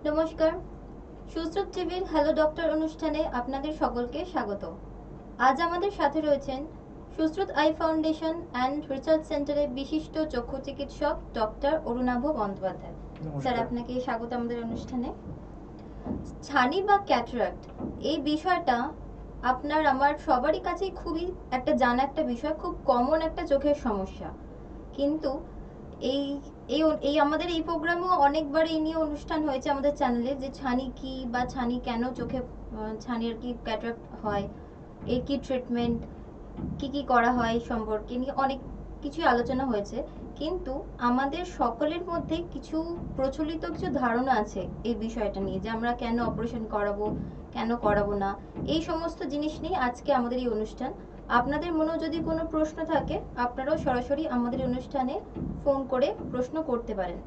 নমস্কার। সুশ্রুত টিভির hello doctor অনুষ্ঠানে আপনাদের সকলকে স্বাগত। আজ আমাদের সাথে রয়েছেন Sushruta I foundation and research সেন্টারের বিশিষ্ট চক্ষু চিকিৎসক ডক্টর অরুণাভ বন্দ্যোপাধ্যায়। স্যার, আপনাকে স্বাগত আমাদের অনুষ্ঠানে। ছানি বা ক্যাটারাক্ট এই বিষয়টা আপনার আমার সবারই কাছেই খুবই একটা জানা একটা বিষয়, খুব কমন একটা চোখের সমস্যা। কিন্তু এই এই এই আমাদের এই প্রোগ্রামেও অনেকবার এই নিয়ে অনুষ্ঠান হয়েছে আমাদের চ্যানেলে, যে ছানি কি বা ছানি কেন চোখে, ছানির কি ক্যাটারাক্ট হয়, এর কি ট্রিটমেন্ট, কি করা হয় সম্পর্কে নিয়ে অনেক কিছুই আলোচনা হয়েছে। কিন্তু আমাদের সকলের মধ্যে কিছু প্রচলিত কিছু ধারণা আছে এই বিষয়টা নিয়ে, যে আমরা কেন অপারেশন করাবো, কেন করাবো না, এই সমস্ত জিনিস নিয়ে আজকে আমাদের এই অনুষ্ঠান। আপনাদের মনেও যদি কোনো প্রশ্ন থাকে, আপনারাও সরাসরি আমাদের অনুষ্ঠানে ফোন করে প্রশ্ন করতে পারেন।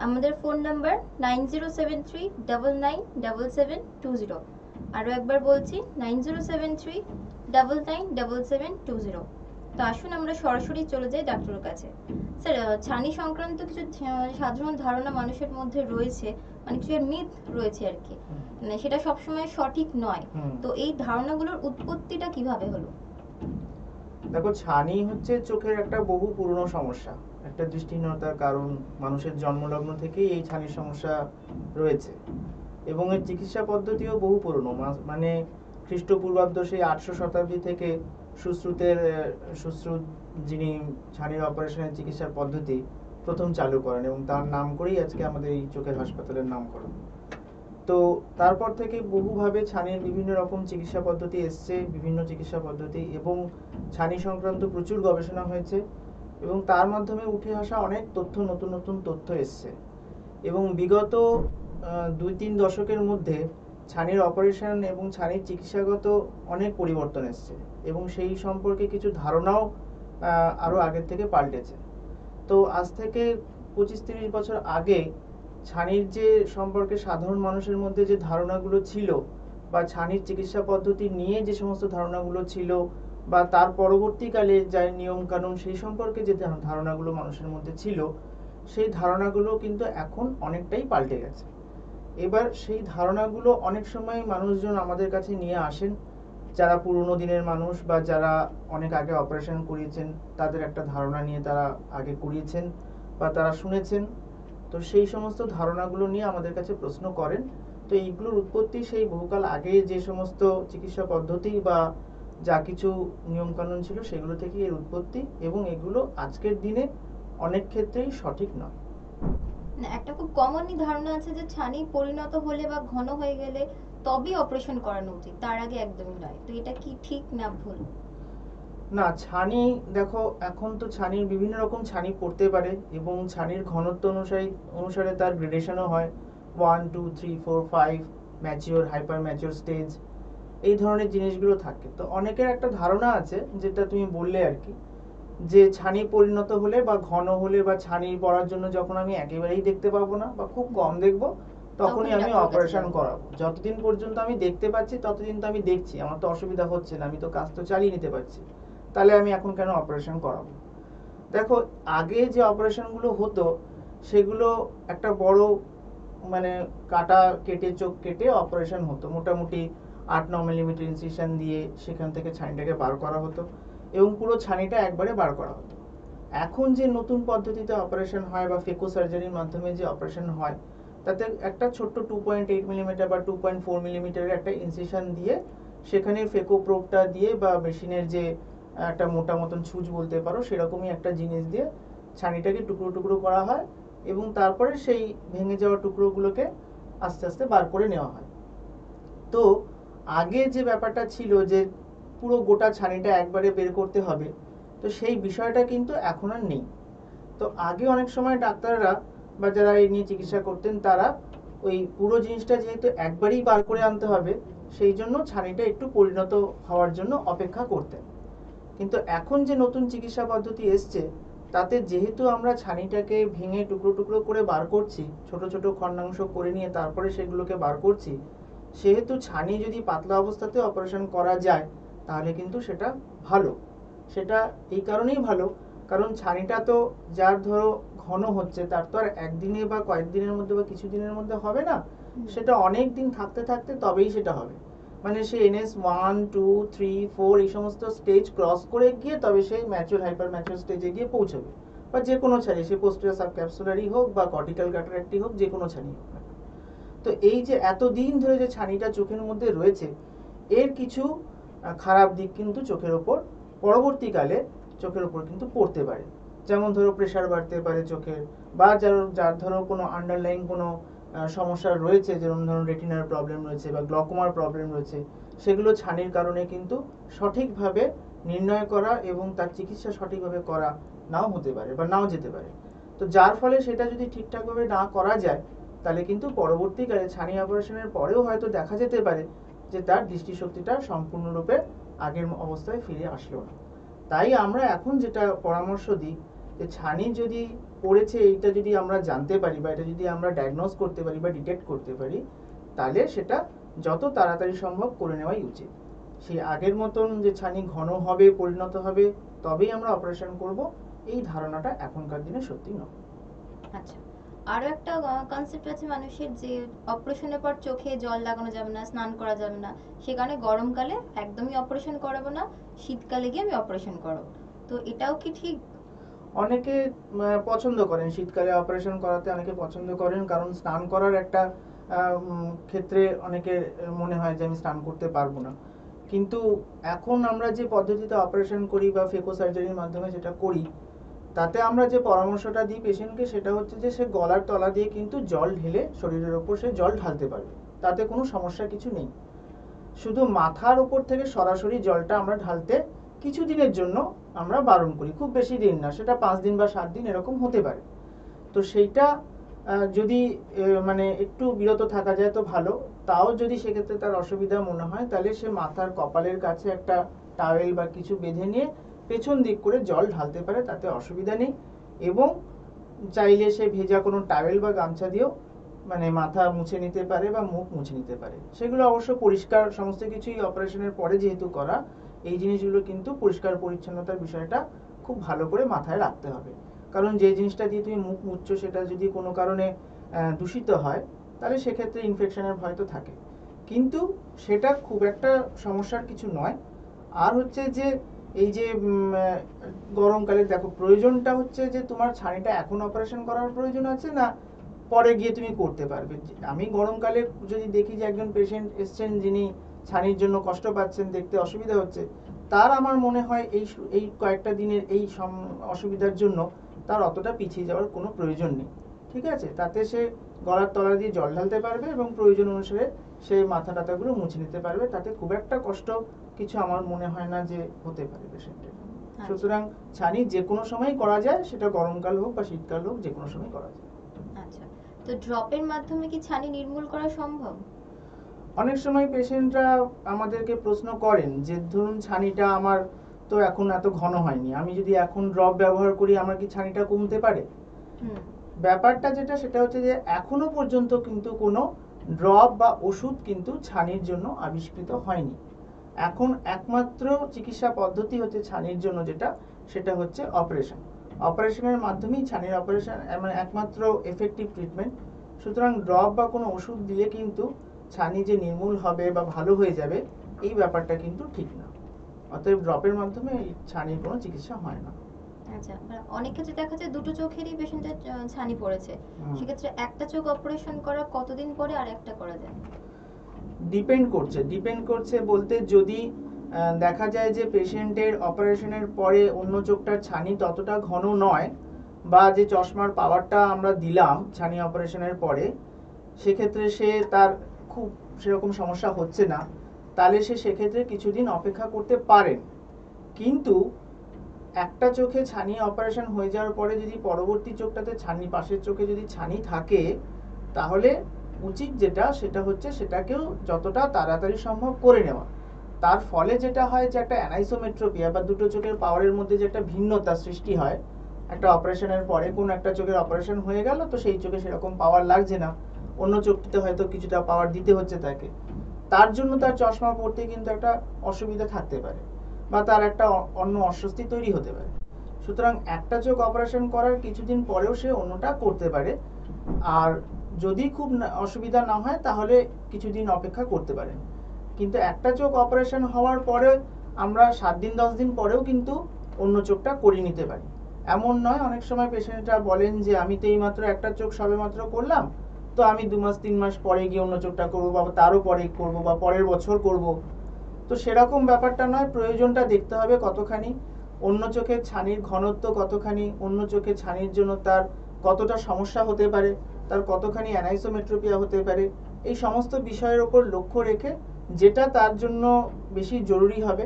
আমাদের ফোন নাম্বার 9073997720। আরও একবার বলছি 9073997720। তো আসুন আমরা সরাসরি চলে যাই ডাক্তারের কাছে। স্যার, ছানি সংক্রান্ত কিছু সাধারণ ধারণা মানুষের মধ্যে রয়েছে, মানে কিছু মিথ রয়েছে আর কি, মানে সেটা সবসময় সঠিক নয়। তো এই ধারণাগুলোর উৎপত্তিটা কিভাবে হলো? দেখো, ছানি হচ্ছে চোখের একটা বহু পুরনো সমস্যা, একটা দৃষ্টিহীনতার কারণ। মানুষের জন্মলগ্ন থেকেই এই ছানির সমস্যা রয়েছে এবং এর চিকিৎসা পদ্ধতিও বহু পুরনো। মানে খ্রিস্টপূর্বাব্দ সেই 800 শতাব্দী থেকে সুশ্রুত যিনি ছানির অপারেশনের চিকিৎসার পদ্ধতি প্রথম চালু করেন এবং তার নাম করেই আজকে আমাদের এই চোখের হাসপাতালের নামকরণ। তো তারপর থেকে বহুভাবে ছানির বিভিন্ন রকম চিকিৎসা পদ্ধতি এসছে, বিভিন্ন চিকিৎসা পদ্ধতি এবং ছানি সংক্রান্ত প্রচুর গবেষণা হয়েছে এবং তার মাধ্যমে উঠে আসা অনেক তথ্য, নতুন নতুন তথ্য এসছে এবং বিগত 2-3 দশকের মধ্যে ছানির অপারেশন এবং ছানির চিকিৎসাগত অনেক পরিবর্তন এসছে এবং সেই সম্পর্কে কিছু ধারণাও আরও আগের থেকে পাল্টেছে। তো আজ থেকে 25-30 বছর আগে ছানির যে সম্পর্কে সাধারণ মানুষের মধ্যে যে ধারণাগুলো ছিল বা ছানির চিকিৎসা পদ্ধতি নিয়ে যে সমস্ত ধারণাগুলো ছিল বা তার পরবর্তীকালে যা নিয়ম কানুন সেই সম্পর্কে যে ধারণাগুলো মানুষের মধ্যে ছিল, সেই ধারণাগুলো কিন্তু এখন অনেকটাই পাল্টে গেছে। এবার সেই ধারণাগুলো অনেক সময় মানুষজন আমাদের কাছে নিয়ে আসেন, যারা পুরনো দিনের মানুষ বা যারা অনেক আগে অপারেশন করিয়েছেন, তাদের একটা ধারণা নিয়ে তারা আগে করিয়েছেন বা তারা শুনেছেন। তো সেই সমস্ত ধারণাগুলো নিয়ে আমাদের কাছে প্রশ্ন করেন। তো এইগুলোর উৎপত্তি সেই বহুকাল আগে যে সমস্ত চিকিৎসা পদ্ধতি বা যা কিছু নিয়মকানুন ছিল সেগুলো থেকে এর উৎপত্তি এবং এগুলো আজকের দিনে অনেক ক্ষেত্রেই সঠিক নয়। একটা খুব কমনই ধারণা আছে যে ছানি পরিণত হলে বা ঘন হয়ে গেলে তবেই অপারেশন করানো উচিত, তার আগে একদমই নয়। তো এটা কি ঠিক না ভুল? না, ছানি দেখো, এখন তো ছানির বিভিন্ন রকম ছানি পড়তে পারে এবং ছানির ঘনত্ব অনুসারে তার গ্রেডেশনও হয়। 1, 2, 3, 4, 5 ম্যাচিওর, হাইপার ম্যাচিওর স্টেজ, এই ধরনের জিনিসগুলো থাকে। তো অনেকের একটা ধারণা আছে, যেটা তুমি বললে আর কি, যে ছানি পরিণত হলে বা ঘন হলে বা ছানি পড়ার জন্য যখন আমি একেবারেই দেখতে পাবো না বা খুব কম দেখবো, তখনই আমি অপারেশন করাবো। যতদিন পর্যন্ত আমি দেখতে পাচ্ছি ততদিন তো আমি দেখছি, আমার তো অসুবিধা হচ্ছে না, আমি তো কাজ তো চালিয়ে নিতে পারছি, তাহলে আমি এখন কেন অপারেশন করাবো? দেখো, আগে যে অপারেশনগুলো হতো সেগুলো একটা বড় মানে কাটা কেটে, চোখ কেটে অপারেশন হতো। মোটামুটি 8-9 মিলিমিটার ইনসিশন দিয়ে সেখান থেকে ছানিটাকে বার করা হতো এবং পুরো ছানিটা একবারে বার করা হতো। এখন যে নতুন পদ্ধতিতে অপারেশন হয় বা ফেকো সার্জারির মাধ্যমে যে অপারেশন হয়, তাতে একটা ছোট্ট 2.8 মিলিমিটার বা 2.4 মিলিমিটারের একটা ইনসিশন দিয়ে সেখানে ফেকো প্রোবটা দিয়ে বা মেশিনের যে একটা মোটা মতন ছুঁচ বলতে পারো, সেরকমই একটা জিনিস দিয়ে ছানিটাকে টুকরো টুকরো করা হয় এবং তারপরে সেই ভেঙে যাওয়া টুকরোগুলোকে আস্তে আস্তে বার করে নেওয়া হয়। তো আগে যে ব্যাপারটা ছিল যে পুরো গোটা ছানিটা একবারে বের করতে হবে, তো সেই বিষয়টা কিন্তু এখন আর নেই। তো আগে অনেক সময় ডাক্তাররা বা যারা এই নিয়ে চিকিৎসা করতেন, তারা ওই পুরো জিনিসটা যেহেতু একবারেই বার করে আনতে হবে, সেই জন্য ছানিটা একটু পরিণত হওয়ার জন্য অপেক্ষা করতেন। কিন্তু এখন যে নতুন চিকিৎসা পদ্ধতি এসছে, তাতে যেহেতু আমরা ছানিটাকে ভেঙে টুকরো টুকরো করে বার করছি, ছোট ছোট খণ্ডাংশ করে নিয়ে তারপরে সেগুলোকে বার করছি, সেহেতু ছানি যদি পাতলা অবস্থাতে অপারেশন করা যায় তাহলে কিন্তু সেটা ভালো। সেটা এই কারণেই ভালো কারণ ছানিটা তো যার ধরো ঘন হচ্ছে তার তো আর একদিনে বা কয়েকদিনের মধ্যে বা কিছু দিনের মধ্যে হবে না, সেটা অনেক দিন থাকতে থাকতে তবেই সেটা হবে। মানে সে NS 1, 2, 3, 4 এই সমস্ত স্টেজ ক্রস করে গিয়ে তবে সেই ম্যাচিউর হাইপার ম্যাচিউর স্টেজে গিয়ে পৌঁছবে। বা যে কোনো ছানি, সে পোস্টেরিয়র সাবক্যাপসুলারি হোক বা কর্টিক্যাল ক্যাটারাক্টি হোক, যে কোনো ছানি হোক না। তো এই যে এতদিন ধরে যে ছানিটা চোখের মধ্যে রয়েছে, এর কিছু খারাপ দিক কিন্তু চোখের ওপর পরবর্তীকালে চোখের ওপর কিন্তু পড়তে পারে। যেমন ধরো প্রেশার বাড়তে পারে চোখের, বা যার ধরো কোনো আন্ডারলাইন কোনো সমস্যা রয়েছে, যেমন ধরো রেটিনার প্রবলেম রয়েছে বা গ্লকোমার প্রবলেম রয়েছে, সেগুলো ছানির কারণে কিন্তু সঠিকভাবে নির্ণয় করা এবং তার চিকিৎসা সঠিকভাবে করা নাও হতে পারে বা নাও যেতে পারে। তো যার ফলে সেটা যদি ঠিকঠাকভাবে না করা যায়, তাহলে কিন্তু পরবর্তীকালে ছানি অপারেশনের পরেও হয়তো দেখা যেতে পারে যে তার দৃষ্টিশক্তিটা সম্পূর্ণরূপে আগের অবস্থায় ফিরে আসলো না। তাই আমরা এখন যেটা পরামর্শ দিই, যে ছানি যদি পড়েছে এইটা যদি আমরা জানতে পারি বা এটা যদি আমরা ডায়াগনোজ করতে পারি বা ডিটেক্ট করতে পারি, তাহলে সেটা যত তাড়াতাড়ি সম্ভব করে নেওয়াই উচিত। সেই আগের মতন যে ছানি ঘন হবে, পরিণত হবে, তবেই আমরা অপারেশন করব, এই ধারণাটা এখনকার দিনে সত্যি নয়। আচ্ছা, আরো একটা কনসেপ্ট আছে মানুষের, যে অপারেশনের পর চোখে জল লাগানো যাবে না, স্নান করা যাবে না, সে কারণে গরমকালে একদমই অপারেশন করাবো না, শীতকালে গিয়ে আমি অপারেশন করাবো। তো এটাও কি ঠিক? অনেকে পছন্দ করেন শীতকালে অপারেশন করাতে, অনেকে পছন্দ করেন, কারণ স্নান করার একটা ক্ষেত্রে অনেকের মনে হয় যে আমি স্নান করতে পারবো না। কিন্তু এখন আমরা যে পদ্ধতিতে অপারেশন করি বা ফেকো সার্জারির মাধ্যমে যেটা করি, তাতে আমরা যে পরামর্শটা দিই পেশেন্টকে, সেটা হচ্ছে যে সে গলার তলা দিয়ে কিন্তু জল ঢেলে শরীরের ওপর সে জল ঢালতে পারবে, তাতে কোনো সমস্যা কিছু নেই। শুধু মাথার উপর থেকে সরাসরি জলটা আমরা ঢালতে কিছুদিনের জন্য আমরা বারণ করি, খুব বেশি দিন না, সেটা 5 দিন বা 7 দিন এরকম হতে পারে। তো সেইটা যদি মানে একটু বিরত থাকা যায় তো ভালো। তাও যদি সেক্ষেত্রে তার অসুবিধা মনে হয়, তাহলে সে মাথার কপালের কাছে একটা টাওয়েল বা কিছু বেঁধে নিয়ে পেছন দিক করে জল ঢালতে পারে, তাতে অসুবিধা নেই। এবং চাইলে সে ভেজা কোনো টাওয়েল বা গামছা দিয়েও মানে মাথা মুছে নিতে পারে বা মুখ মুছে নিতে পারে। সেগুলো অবশ্য পরিষ্কার, সমস্ত কিছুই অপারেশনের পরে যেহেতু করা, এই জিনিসগুলো কিন্তু পরিষ্কার পরিচ্ছন্নতার বিষয়টা খুব ভালো করে মাথায় রাখতে হবে। কারণ যে জিনিসটা দিয়ে তুমি মুখ মুছছো, সেটা যদি কোনো কারণে দূষিত হয়, তাহলে সেক্ষেত্রে ইনফেকশনের ভয় তো থাকে। কিন্তু সেটা খুব একটা সমস্যার কিছু নয়। আর হচ্ছে যে এই যে গরমকালে দেখো, প্রয়োজনটা হচ্ছে যে তোমার ছানিটা এখন অপারেশন করার প্রয়োজন আছে না পরে গিয়ে তুমি করতে পারবে। আমি গরমকালে যদি দেখি যে একজন পেশেন্ট এসছেন যিনি ছানির জন্য কষ্ট পাচ্ছেন, দেখতে অসুবিধা হচ্ছে, তার আমার মনে হয় এই কয়েকটা দিনের এই অসুবিধার জন্য তার অতটা পিছিয়ে যাওয়ার কোনো প্রয়োজন নেই। ঠিক আছে, তাতে সে গলার তলা দিয়ে জল ঢালতে পারবে এবং প্রয়োজন অনুসারে সে মাথা টাথাগুলো মুছে নিতে পারবে, তাতে খুব একটা কষ্ট কিছু আমার মনে হয় না যে হতে পারে পেশেন্টের। সুতরাং ছানি যে কোনো সময় করা যায়, সেটা গরমকাল হোক বা শীতকাল হোক, যে কোনো সময় করা যায়। আচ্ছা, তো ড্রপের মাধ্যমে কি ছানি নির্মূল করা সম্ভব? অনেক সময় পেশেন্টরা আমাদেরকে প্রশ্ন করেন যে ধরুন ছানিটা আমার তো এখন এত ঘন হয়নি, আমি যদি এখন ড্রপ ব্যবহার করি আমার কি ছানিটা কমতে পারে? ব্যাপারটা যেটা, সেটা হচ্ছে যে এখনো পর্যন্ত কিন্তু কোনো ড্রপ বা ওষুধ কিন্তু ছানির জন্য আবিষ্কৃত হয়নি। এখন একমাত্র চিকিৎসা পদ্ধতি হচ্ছে ছানির জন্য যেটা, সেটা হচ্ছে অপারেশন। অপারেশনের মাধ্যমেই ছানির অপারেশন মানে একমাত্র এফেক্টিভ ট্রিটমেন্ট। সুতরাং ড্রপ বা কোনো ওষুধ দিলে কিন্তু ছানি যে নির্মূল হবে বা ভালো হয়ে যাবে, এই ব্যাপারটা কিন্তু ঠিক না। অতএব ড্রপের মাধ্যমে এই ছানির কোনো চিকিৎসা হয় না। আচ্ছা, অনেক ক্ষেত্রে দেখা যায় দুটো চোখেরই পেশেন্টের ছানি পড়েছে, সেক্ষেত্রে একটা চোখ অপারেশন করার কতদিন পরে আর একটা করা যায়? ডিপেন্ড করছে বলতে, যদি দেখা যায় যে পেশেন্টের অপারেশনের পরে অন্য চোখটার ছানি ততটা ঘন নয়, বা যে চশমার পাওয়ারটা আমরা দিলাম ছানি অপারেশনের পরে, সেক্ষেত্রে সে তার খুব সেরকম সমস্যা হচ্ছে না, তাহলে সে সেক্ষেত্রে কিছুদিন অপেক্ষা করতে পারেন। কিন্তু একটা চোখে ছানি অপারেশন হয়ে যাওয়ার পরে যদি পরবর্তী চোখটাতে ছানি, পাশের চোখে যদি ছানি থাকে, তাহলে উচিত যেটা, সেটা হচ্ছে সেটাকেও যতটা তাড়াতাড়ি সম্ভব করে নেওয়া। তার ফলে যেটা হয় যে একটা অ্যানাইসোমেট্রোপিয়া বা দুটো চোখের পাওয়ারের মধ্যে যে একটা ভিন্নতা সৃষ্টি হয়, একটা অপারেশনের পরে কোন একটা চোখের অপারেশন হয়ে গেল, তো সেই চোখে সেরকম পাওয়ার লাগছে না, অন্য চোখটিতে হয়তো কিছুটা পাওয়ার দিতে হচ্ছে তাকে, তার জন্য তার চশমা পড়তে কিন্তু একটা অসুবিধা থাকতে পারে বা তার একটা অন্য অস্বস্তি তৈরি হতে পারে। সুতরাং একটা চোখ অপারেশন করার কিছুদিন পরেও সে অন্যটা করতে পারে। আর যদি খুব অসুবিধা না হয় তাহলে কিছুদিন অপেক্ষা করতে পারেন। কিন্তু একটা চোখ অপারেশন হওয়ার পরে আমরা 7 দিন 10 দিন পরেও কিন্তু অন্য চোখটা করিয়ে নিতে পারি। এমন নয়, অনেক সময় পেশেন্টরা বলেন যে আমি তো এইমাত্র একটা চোখ সবেমাত্র করলাম, তো আমি 2 মাস 3 মাস পরে গিয়ে অন্য চোখটা করবো, বা তারও পরে করবো, বা পরের বছর করব। তো সেরকম ব্যাপারটা নয়, প্রয়োজনটা দেখতে হবে কতখানি, অন্য চোখের ছানির ঘনত্ব কতখানি, অন্য চোখের ছানির জন্য তার কতটা সমস্যা হতে পারে, তার কতখানি অ্যানাইসোমেট্রোপিয়া হতে পারে, এই সমস্ত বিষয়ের উপর লক্ষ্য রেখে যেটা তার জন্য বেশি জরুরি হবে,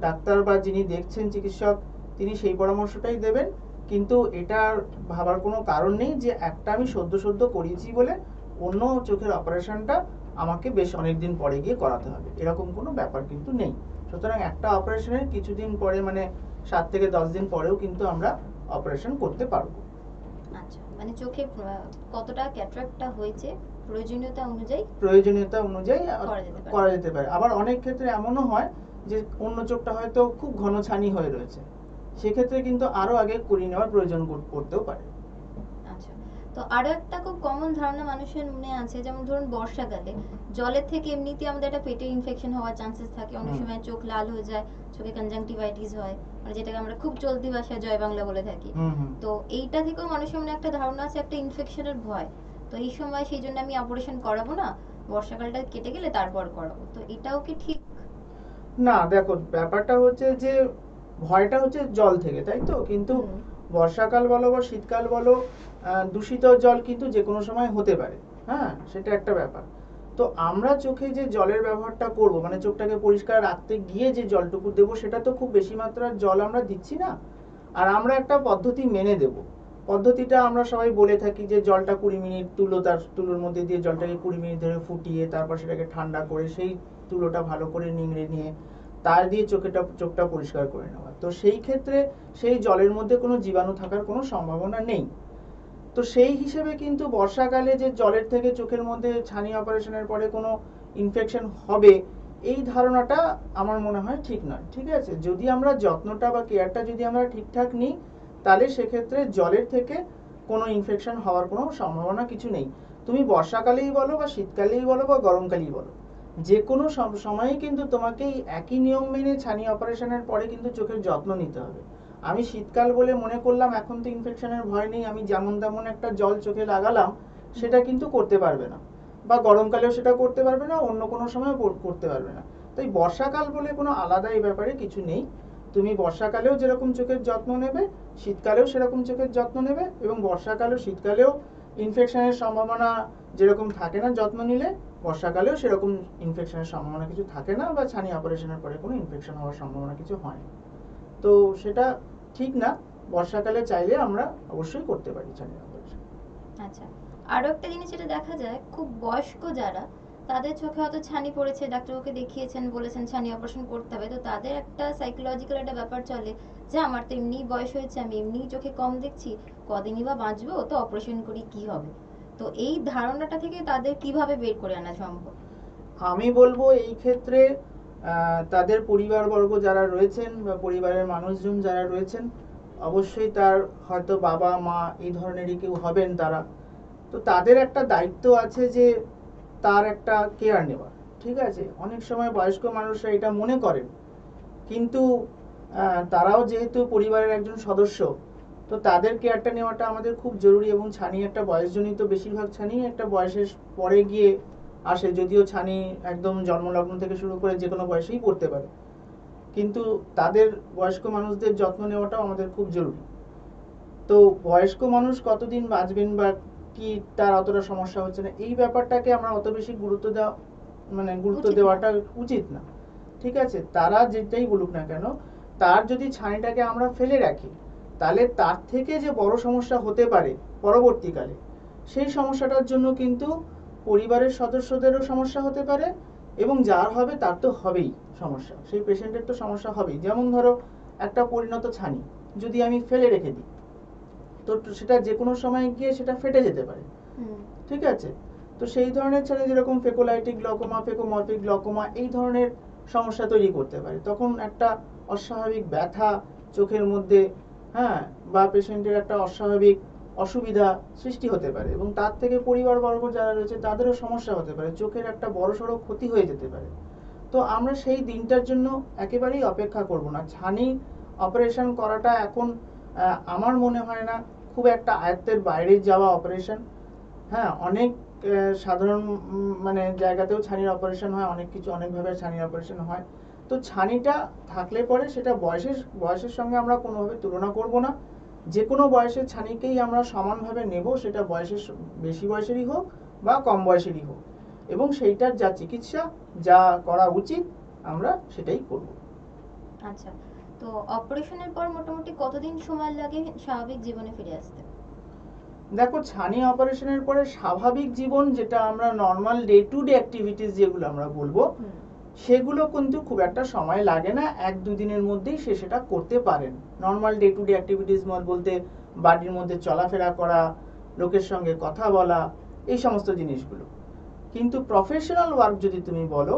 ডাক্তার বা যিনি দেখছেন চিকিৎসক তিনি সেই পরামর্শটাই দেবেন। কিন্তু এটার ভাবার কোনো কারণ নেই যে একটা আমি সদ্য করিয়েছি বলে অন্য চোখের অপারেশনটা আমাকে বেশ অনেকদিন পরে গিয়ে করাতে হবে, এরকম কোনো ব্যাপার কিন্তু নেই। সুতরাং একটা অপারেশনের কিছুদিন পরে, মানে 7 থেকে 10 দিন পরেও কিন্তু আমরা অপারেশন করতে পারবো। আচ্ছা, মানে চোখে কতটা ক্যাটারাক্টটা হয়েছে প্রয়োজনীয়তা অনুযায়ী করা যেতে পারে। আবার অনেক ক্ষেত্রে এমনও হয় যে অন্য চোখটা হয়তো খুব ঘন ছানি হয়ে রয়েছে, সেক্ষেত্রে কিন্তু আরো আগে করিয়ে নেওয়ার প্রয়োজন পড়তেও পারে। আচ্ছা, তো আরো একটা খুব কমন ধারণা মানুষের মনে আছে, যেমন ধরুন বর্ষাকালে জলের থেকে এমনিতেই আমাদের একটা পেটের ইনফেকশন হওয়ার চান্সেস থাকে, অনেক সময় চোখ লাল হয়ে যায়, চোখে কনজাংটিভাইটিস হয়, মানে যেটাকে আমরা খুব চলতি ভাষায় জয় বাংলা বলে থাকি। তো এইটা থেকেও মানুষের মনে একটা ধারণা আছে, একটা ইনফেকশনের ভয়, তো এই সময় সেই জন্য আমি অপারেশন করাবো না, বর্ষাকালটা কেটে গেলে তারপর করাবো, তো এটাও কি ঠিক? না, দেখো ব্যাপারটা হচ্ছে যে ভয়টা হচ্ছে জল থেকে, তাই তো? কিন্তু বর্ষাকাল বলো বা শীতকাল বলো, দূষিত জল কিন্তু যে কোনো সময় হতে পারে। হ্যাঁ, সেটা একটা ব্যাপার। তো আমরা চোখে যে জলের ব্যবহারটা করব, মানে চোখটাকে পরিষ্কার রাখতে গিয়ে যে জলটুকু দেবো, সেটা তো খুব বেশি মাত্রার জল আমরা দিচ্ছি না। আর আমরা একটা পদ্ধতি মেনে দেব। পদ্ধতিটা আমরা সবাই বলে থাকি যে জলটা 20 মিনিট তুলোর মধ্যে দিয়ে জলটাকে 20 মিনিট ধরে ফুটিয়ে তারপর সেটাকে ঠান্ডা করে সেই তুলোটা ভালো করে নিংড়ে নিয়ে তার দিয়ে চোখটা পরিষ্কার করে নেওয়া। তো সেই ক্ষেত্রে সেই জলের মধ্যে কোনো জীবাণু থাকার কোনো সম্ভাবনা নেই। তো সেই হিসেবে কিন্তু বর্ষাকালে যে জলের থেকে চোখের মধ্যে ছানি অপারেশনের পরে কোনো ইনফেকশন হবে, এই ধারণাটা আমার মনে হয় ঠিক নয়। ঠিক আছে, যদি আমরা যত্নটা বা কেয়ারটা যদি আমরা ঠিকঠাক নিই, তাহলে সেক্ষেত্রে জলের থেকে কোনো ইনফেকশন হওয়ার কোনো সম্ভাবনা কিছু নেই। তুমি বর্ষাকালেই বলো বা শীতকালেই বলো বা গরমকালেই বলো, যে কোনো সময়ই কিন্তু তোমাকে একই নিয়ম মেনে ছানি অপারেশনের পরে কিন্তু চোখের যত্ন নিতে হবে। আমি শীতকাল বলে মনে করলাম এখন তো ইনফেকশনের ভয় নেই, আমি যেমন তেমন একটা জল চোখে লাগালাম, সেটা কিন্তু করতে পারবে না। বা গরমকালেও সেটা করতে পারবে না, অন্য কোনো সময় করতে পারবে না। তাই বর্ষাকাল বলে কোনো আলাদা এই ব্যাপারে কিছু নেই। তুমি বর্ষাকালেও যেরকম চোখের যত্ন নেবে, শীতকালেও সেরকম চোখের যত্ন নেবে, এবং বর্ষাকালেও শীতকালেও ইনফেকশনের সম্ভাবনা যেরকম থাকে না যত্ন নিলে, বর্ষাকালেও সেরকম ইনফেকশনের সম্ভাবনা কিছু থাকে না, বা ছানি অপারেশনের পরে কোনো ইনফেকশন হওয়ার সম্ভাবনা কিছু হয় না। তো সেটা ঠিক না। বর্ষাকালে চাইলে আমরা অবশ্যই করতে পারি ছানি অপারেশন। আচ্ছা, আরো একটা জিনিস যেটা দেখা যায়, খুব বয়স্ক যারা, তাদের চোখে হয়তো ছানি পড়েছে, ডাক্তারকে দেখিয়েছেন, বলেছেন ছানি অপারেশন করতে হবে, তো তাদের একটা সাইকোলজিক্যাল একটা ব্যাপার চলে যে আমার তো এমনিই বয়স হয়েছে, আমি এমনিই চোখে কম দেখছি, কদিনই বা বাঁচবো, তো অপারেশন করি কি হবে। তো এই ধারণাটা থেকে তাদের কিভাবে বের করে আনা সম্ভব? আমি বলবো এই ক্ষেত্রে তাদের পরিবারবর্গ যারা রয়েছেন বা পরিবারের মানুষজন যারা রয়েছেন, অবশ্যই তার হয়তো বাবা মা এই ধরনেরই কেউ হবেন তারা, তো তাদের একটা দায়িত্ব আছে যে তার একটা কেয়ার নেওয়া। ঠিক আছে, অনেক সময় বয়স্ক মানুষরা এটা মনে করেন, কিন্তু তারাও যেহেতু পরিবারের একজন সদস্য, তো তাদের কেয়ারটা নেওয়াটা আমাদের খুব জরুরি। এবং ছানি একটা বয়সজনিত, বেশিরভাগ ছানি একটা বয়সের পরে গিয়ে আসে, যদিও ছানি একদম জন্মলগ্ন থেকে শুরু করে যে কোনো বয়সেই পড়তে পারে, কিন্তু তাদের বয়স্ক মানুষদের যত্ন নেওয়াটাও আমাদের খুব জরুরি। তো বয়স্ক মানুষ কতদিন বাঁচবেন বা কি তার অতটা সমস্যা হচ্ছে না, এই ব্যাপারটাকে আমরা অত বেশি গুরুত্ব দেওয়াটা উচিত না। ঠিক আছে, তারা যেটাই বলুক না কেন, তার যদি ছানিটাকে আমরা ফেলে রাখি, তাহলে তার থেকে যে বড় সমস্যা হতে পারে পরবর্তীকালে, সেই সমস্যাটার জন্য কিন্তু পরিবারের সদস্যদেরও সমস্যা হতে পারে, এবং যার হবে তার তো হবেই সমস্যা, সেই পেশেন্টের তো সমস্যা হবেই। যেমন ধরো একটা পরিণত ছানি যদি আমি ফেলে রেখে দিই, তো সেটা যে কোনো সময় গিয়ে সেটা ফেটে যেতে পারে। ঠিক আছে, তো সেই ধরনের ছানি যেরকম ফেকোলাইটিক গ্লকোমা, ফেকোমরফিক গ্লকোমা এই ধরনের সমস্যা তৈরি করতে পারে, তখন একটা অস্বাভাবিক ব্যথা চোখের মধ্যে হ্যাঁ, বা পেশেন্টের একটা অস্বাভাবিক অসুবিধা সৃষ্টি হতে পারে এবং তার থেকে পরিবারবর্গ যারা রয়েছে তাদেরও সমস্যা হতে পারে, চোখের একটা বড়সড় ক্ষতি হয়ে যেতে পারে। তো আমরা সেই দিনটার জন্য একেবারেই অপেক্ষা করব না। ছানি অপারেশন করাটা এখন আমার মনে হয় না খুব একটা আয়ত্তের বাইরে যাওয়া অপারেশন। হ্যাঁ, অনেক সাধারণ মানে জায়গাতেও ছানির অপারেশন হয়, অনেক কিছু অনেকভাবে ছানির অপারেশন হয়। তো ছানিটা থাকলে পরে সেটা বয়সের সঙ্গে আমরা কোনোভাবে তুলনা করব না। যে কোনো বয়সের ছানিকেই আমরা সমানভাবে নেব, সেটা বেশি বয়সেরই হোক বা কম বয়সেরই হোক, এবং সেইটার যা চিকিৎসা যা করা উচিত আমরা সেটাই করব। আচ্ছা, তো অপারেশনের পর মোটামুটি কতদিন সময় লাগে স্বাভাবিক জীবনে ফিরে আসতে? দেখো, ছানি অপারেশনের পরে স্বাভাবিক জীবন, যেটা আমরা normal day to day activities যেগুলো আমরা বলবো, সেগুলো কিন্তু খুব একটা সময় লাগে না, 1-2 দিনের মধ্যেই সেটা করতে পারেন। Normal day to day activities বলতে বাড়ির মধ্যে চলাফেরা করা, লোকের সঙ্গে কথা বলা, এই সমস্ত জিনিসগুলো। কিন্তু প্রফেশনাল ওয়ার্ক যদি তুমি বলো,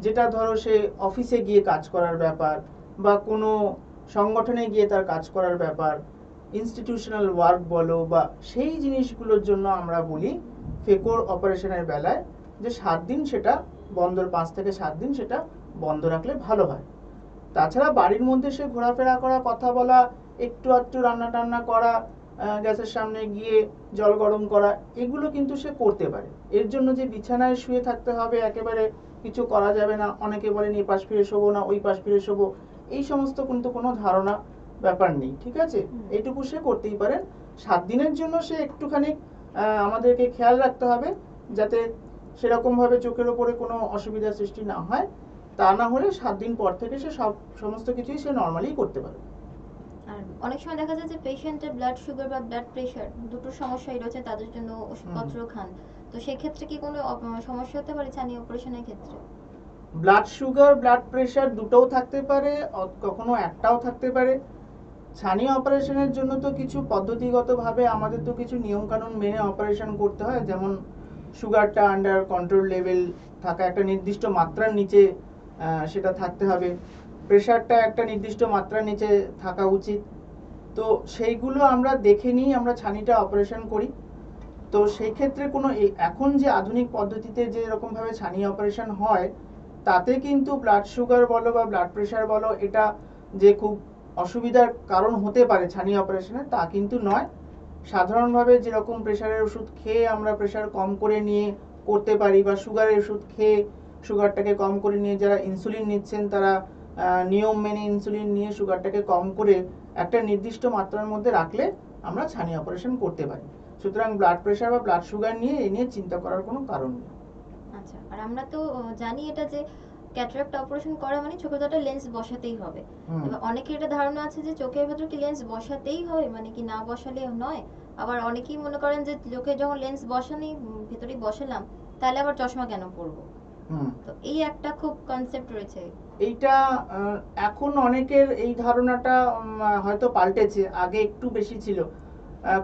যেটা ধরো সে অফিসে গিয়ে কাজ করার ব্যাপার বা কোনো সংগঠনে গিয়ে তার কাজ করার ব্যাপার, ইনস্টিটিউশনাল ওয়ার্ক বলো, বা সেই জিনিসগুলোর জন্য আমরা বলি ফেকোর অপারেশনের বেলায় যে 7 দিন সেটা বন্ধ, 5 থেকে 7 দিন সেটা বন্ধ রাখলে ভালো হয়। তাছাড়া বাড়ির মধ্যে সে ঘোরাফেরা করা, কথা বলা, একটু আধটু রান্না টান্না করা, গ্যাসের সামনে গিয়ে জল গরম করা, এগুলো কিন্তু সে করতে পারে। এর জন্য যে বিছানায় শুয়ে থাকতে হবে, একেবারে কিছু করা যাবে না, অনেকে বলেন এই পাশ ফিরে শোবো না ওই পাশ ফিরে শোবো, এই সমস্ত কিন্তু কোনো ধারণা ব্যাপার নেই, ঠিক আছে? এইটুকু সে করতেই পারেন। 7 দিনের জন্য সে একটুখানি আমাদেরকে খেয়াল রাখতে হবে যাতে সেরকম ভাবে চোখের ওপরে কোনো অসুবিধার সৃষ্টি না হয়। তা না হলে 7 দিন পর থেকে সে সমস্ত কিছুই সে নর্মালি করতে পারে। আর অনেক সময় দেখা যায় যে পেশেন্টের ব্লাড সুগার বা ব্লাড প্রেশার দুটো সমস্যাই রয়েছে, তাদের জন্য ওষুধপত্র খান, তো সেক্ষেত্রে কি কোনো সমস্যা হতে পারে ছানি অপারেশনের ক্ষেত্রে? ব্লাড সুগার ব্লাড প্রেশার দুটোও থাকতে পারে, কখনো একটাও থাকতে পারে। ছানি অপারেশনের জন্য তো কিছু পদ্ধতিগতভাবে আমাদের তো কিছু নিয়ম কানুন মেনে অপারেশন করতে হয়, যেমন সুগারটা আন্ডার কন্ট্রোল লেভেল থাকা, একটা নির্দিষ্ট মাত্রার নিচে সেটা থাকতে হবে, প্রেশারটা একটা নির্দিষ্ট মাত্রার নিচে থাকা উচিত। তো সেইগুলো আমরা দেখে নিই আমরা ছানিটা অপারেশন করি। তো সেই ক্ষেত্রে কোনো এখন যে আধুনিক পদ্ধতিতে যে এরকম ভাবে ছানি অপারেশন হয়, তাতে কিন্তু ব্লাড সুগার বলো বা ব্লাড প্রেশার বলো, এটা যে খুব অসুবিধার কারণ হতে পারে ছানি অপারেশনে, তা কিন্তু নয়। সাধারণভাবে যেরকম প্রেশারের ওষুধ খেয়ে আমরা প্রেশার কম করে নিয়ে করতে পারি, বা সুগারের ওষুধ খেয়ে সুগারটাকে কম করে নিয়ে যারা ইনসুলিন নিচ্ছেন তারা নিয়ম মেনে ইনসুলিন নিয়ে সুগারটাকে কম করে একটা নির্দিষ্ট মাত্রার মধ্যে রাখলে আমরা ছানি অপারেশন করতে পারি। সুতরাং ব্লাড প্রেশার বা ব্লাড সুগার নিয়ে এ নিয়ে চিন্তা করার কোনো কারণ নেই। আচ্ছা, আর আমরা তো জানি এটা যে ক্যাটারাক্ট অপারেশন করা মানে চোখে তো একটা লেন্স বসাতেই হবে। এবার অনেকের এটা ধারণা আছে যে চোখের ভেতর কি লেন্স বসাতেই হয়, মানে কি না বসালে নয়। আবার অনেকেই মনে করেন যে চোখে যখন লেন্স বসানি ভেতরেই বসালাম, তাহলে আবার চশমা কেন পরবো? তো এই একটা খুব কনসেপ্ট রয়েছে। এইটা এখন অনেকের এই ধারণাটা হয়তো পাল্টেছে, আগে একটু বেশি ছিল।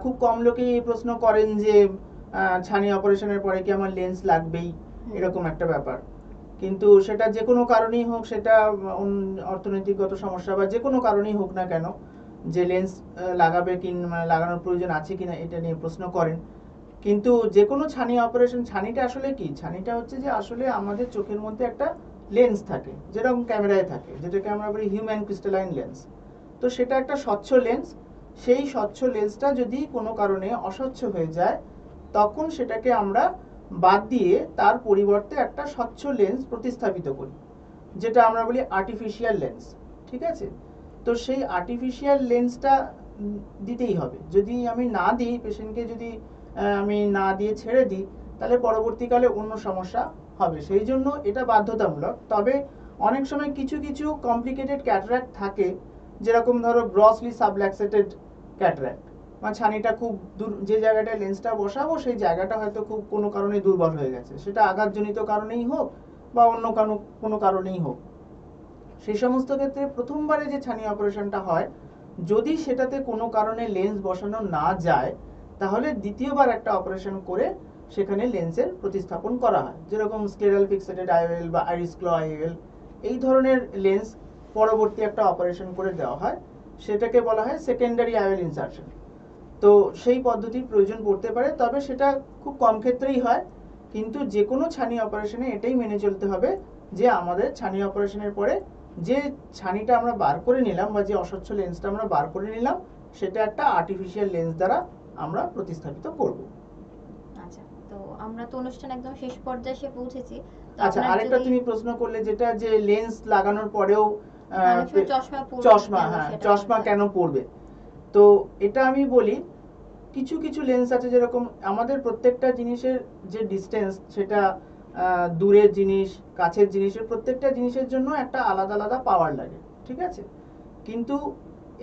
খুব কম লোকেই এই প্রশ্ন করেন যে ছানি অপারেশনের পরে কি আমার লেন্স লাগবেই, এরকম একটা ব্যাপার। কিন্তু সেটা যে কোনো কারণেই হোক, সেটা অর্থনৈতিকগত সমস্যা বা যে কোনো কারণেই হোক না কেন, যে লেন্স লাগাবে কি লাগানোর প্রয়োজন আছে কিনা এটা নিয়ে প্রশ্ন করেন। কিন্তু যে কোনো ছানি অপারেশন, ছানিটা আসলে কি, ছানিটা হচ্ছে যে আসলে আমাদের চোখের মধ্যে একটা লেন্স থাকে, যেরকম ক্যামেরায় থাকে, যেটাকে আমরা বলি হিউম্যান ক্রিস্টালাইন লেন্স। তো সেটা একটা স্বচ্ছ লেন্স। সেই স্বচ্ছ লেন্সটা যদি কোনো কারণে অস্বচ্ছ হয়ে যায়, তখন সেটাকে আমরা বাদ দিয়ে তার পরিবর্তে একটা স্বচ্ছ লেন্স প্রতিস্থাপিত করি, যেটা আমরা বলি আর্টিফিশিয়াল লেন্স, ঠিক আছে? তো সেই আর্টিফিশিয়াল লেন্সটা দিতেই হবে। যদি আমি না দিই পেশেন্টকে, যদি আমি না দিয়ে ছেড়ে দিই, তাহলে পরবর্তীকালে অন্য সমস্যা হবে। সেই জন্য এটা বাধ্যতামূলক। তবে অনেক সময় কিছু কিছু কমপ্লিকেটেড ক্যাটারাক্ট থাকে, যেরকম ধরো গ্রসলি সাবল্যাক্সেটেড ক্যাটারাক্ট, মানে ছানিটা খুব দূর, যে জায়গাটায় লেন্সটা বসাবো সেই জায়গাটা হয়তো খুব কোনো কারণে দুর্বল হয়ে গেছে, সেটা আঘাতজনিত কারণেই হোক বা অন্য কোনো কারণেই হোক। সেই সমস্ত ক্ষেত্রে প্রথমবারে যে ছানি অপারেশনটা হয়, যদি সেটাতে কোনো কারণে লেন্স বসানো না যায়, তাহলে দ্বিতীয়বার একটা অপারেশন করে সেখানে লেন্সের প্রতিস্থাপন করা হয়, যেরকম স্ক্লেরাল ফিক্সেটেড আইওএল বা আইরিস ক্লো আইওএল, এই ধরনের লেন্স পরবর্তী একটা অপারেশন করে দেওয়া হয়, সেটাকে বলা হয় সেকেন্ডারি আইওএল ইনসার্শন। তো সেই পদ্ধতির প্রয়োজন পড়তে পারে, তবে সেটা খুব কম ক্ষেত্রেই হয়। কিন্তু যে কোনো ছানি অপারেশনে এটাই মেনে চলতে হবে যে আমাদের ছানি অপারেশনের পরে যে ছানিটা আমরা বার করে নিলাম বা যে অস্বচ্ছ লেন্সটা আমরা বার করে নিলাম সেটা একটা আর্টিফিশিয়াল লেন্স দ্বারা আমরা প্রতিস্থাপিত করব। আচ্ছা, তো আমরা তো অনুষ্ঠান একদম শেষ পর্যায়ে এসে পৌঁছেছি। তো আচ্ছা, আপনার আরেকটা যদি তুমি প্রশ্ন করলে যেটা যে লেন্স লাগানোর পরেও অনেক সময় চশমা পড়বে চশমা, কেন হ্যাঁ, সেটা চশমা বলতে কেন পড়বে? তো এটা আমি বলি, কিছু কিছু লেন্স আছে, যেরকম আমাদের প্রত্যেকটা জিনিসের যে ডিস্টেন্স সেটা দূরের জিনিস কাছের জিনিসের প্রত্যেকটা জিনিসের জন্য একটা আলাদা আলাদা পাওয়ার লাগে, ঠিক আছে? কিন্তু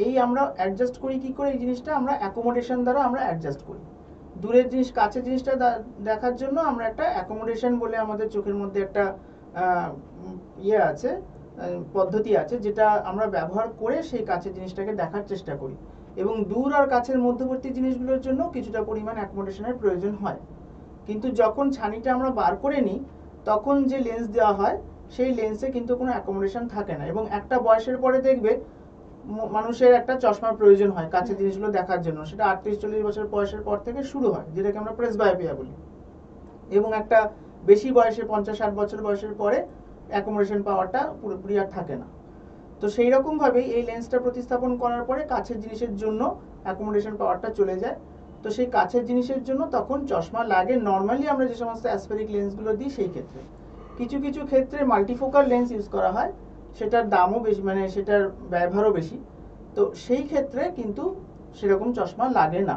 এই আমরা অ্যাডজাস্ট করি কি করে? এই জিনিসটা আমরা অ্যাকোমোডেশন দ্বারা আমরা অ্যাডজাস্ট করি। দূরের জিনিস কাছের জিনিসটা দেখার জন্য আমরা একটা অ্যাকোমোডেশন বলে আমাদের চোখের মধ্যে একটা ইয়ে আছে, পদ্ধতি আছে, যেটা আমরা ব্যবহার করে সেই কাছের জিনিসটাকে দেখার চেষ্টা করি। এবং দূর আর কাছের মধ্যবর্তী জিনিসগুলোর জন্য কিছুটা পরিমাণ অ্যাকোমোডেশনের প্রয়োজন হয়। কিন্তু যখন ছানিটা আমরা বার করে নিই তখন যে লেন্স দেওয়া হয় সেই লেন্সে কিন্তু কোনো অ্যাকোমোডেশন থাকে না, এবং একটা বয়সের পরে দেখবে মানুষের একটা চশমার প্রয়োজন হয় কাছের জিনিসগুলো দেখার জন্য। সেটা 38-40 বছর বয়সের পর থেকে শুরু হয়, যেটাকে আমরা প্রেসবায়োপিয়া বলি। এবং একটা বেশি বয়সে 50-60 বছর বয়সের পরে অ্যাকোমোডেশন পাওয়ারটা পুরোপুরি আর থাকে না। তো সেই রকম ভাবেই এই লেন্সটা প্রতিস্থাপন করার পরে কাছের জিনিসের জন্য অ্যাকোমোডেশন পাওয়ারটা চলে যায়। তো সেই কাছের জিনিসের জন্য তখন চশমা লাগে। নর্মালি আমরা যে সমস্ত অ্যাসফেরিক লেন্সগুলো দিই সেই ক্ষেত্রে। কিছু কিছু ক্ষেত্রে মাল্টিফোকাল লেন্স ইউজ করা হয়, সেটার দামও বেশি, মানে সেটার ব্যয়ভারও বেশি। তো সেই ক্ষেত্রে কিন্তু সেরকম চশমা লাগে না।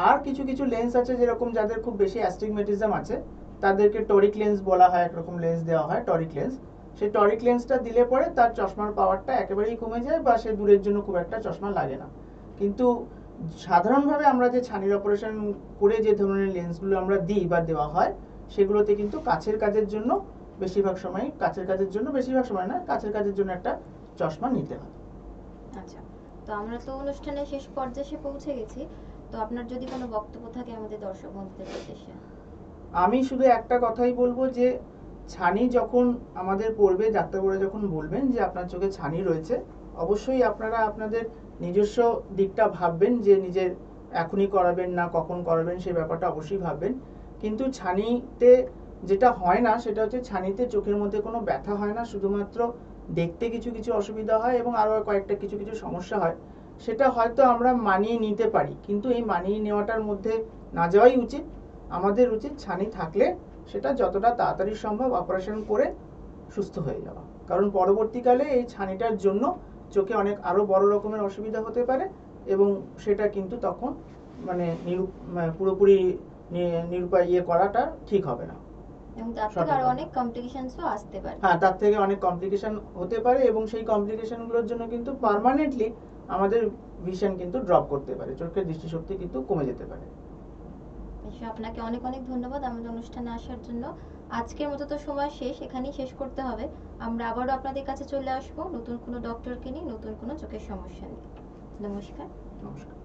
আর কিছু কিছু লেন্স আছে, যেরকম যাদের খুব বেশি অ্যাস্টিগমেটিজম আছে তাদেরকে টরিক লেন্স বলা হয়, একরকম লেন্স দেওয়া হয় টরিক লেন্স। সেই টরিক লেন্সটা দিলে পরে তার চশমার পাওয়ারটা একেবারেই কমে যায়, বা সে দূরের জন্য খুব একটা চশমা লাগে না। কিন্তু সাধারণভাবে আমরা যে ছানির অপারেশন করে যে ধরনের লেন্সগুলো আমরা দিই বা দেওয়া হয় সেগুলোতে কিন্তু কাছের কাজের জন্য বেশিরভাগ সময়, বেশিরভাগ সময় না, কাছের কাজের জন্য একটা চশমা নিতে হয়। আচ্ছা, তো আমরা তো অনুষ্ঠানের শেষ পর্যায়ে এসে পৌঁছে গেছি। তো আপনার যদি কোনো বক্তব্য থাকে আমাদের দর্শক বন্ধুদের উদ্দেশ্যে। আমি শুধু একটা কথাই বলবো যে ছানি যখন আমাদের পড়বে, ডাক্তারবাবুরা যখন বলবেন যে আপনার চোখে ছানি রয়েছে, অবশ্যই আপনারা আপনাদের নিজস্ব দিকটা ভাববেন যে নিজের এখনই করাবেন না কখন করাবেন, সেই ব্যাপারটা অবশ্যই ভাববেন। কিন্তু ছানিতে যেটা হয় না সেটা হচ্ছে ছানিতে চোখের মধ্যে কোনো ব্যথা হয় না, শুধুমাত্র দেখতে কিছু কিছু অসুবিধা হয় এবং আরও কয়েকটা কিছু কিছু সমস্যা হয়। সেটা হয়তো আমরা মানিয়ে নিতে পারি, কিন্তু এই মানিয়ে নেওয়াটার মধ্যে না যাওয়াই উচিত। আমাদের উচিত ছানি থাকলে সেটা যতটা তাড়াতাড়ি সম্ভব অপারেশন করে সুস্থ হয়ে যাওয়া, কারণ পরবর্তীকালে এই ছানিটার জন্য চোখে অনেক আরো বড় রকমের অসুবিধা হতে পারে, এবং সেটা কিন্তু তখন মানে পুরোপুরি নিরুপায় করাটা ঠিক হবে না। এবং তার থেকে আরো অনেক কমপ্লিকেশনসও আসতে পারে। হ্যাঁ, তার থেকে অনেক কমপ্লিকেশন হতে পারে, এবং সেই কমপ্লিকেশনগুলোর জন্য কিন্তু পার্মানেন্টলি আমাদের ভিশন কিন্তু ড্রপ করতে পারে, চোখের দৃষ্টিশক্তি কিন্তু কমে যেতে পারে। আপনাকে অনেক অনেক ধন্যবাদ আমাদের অনুষ্ঠানে আসার জন্য। আজকের মতো তো সময় শেষ, এখানেই শেষ করতে হবে। আমরা আবারও আপনাদের কাছে চলে আসবো নতুন কোনো ডক্টরকে নিয়ে, নতুন কোনো চোখের সমস্যা নিয়ে। নমস্কার। নমস্কার।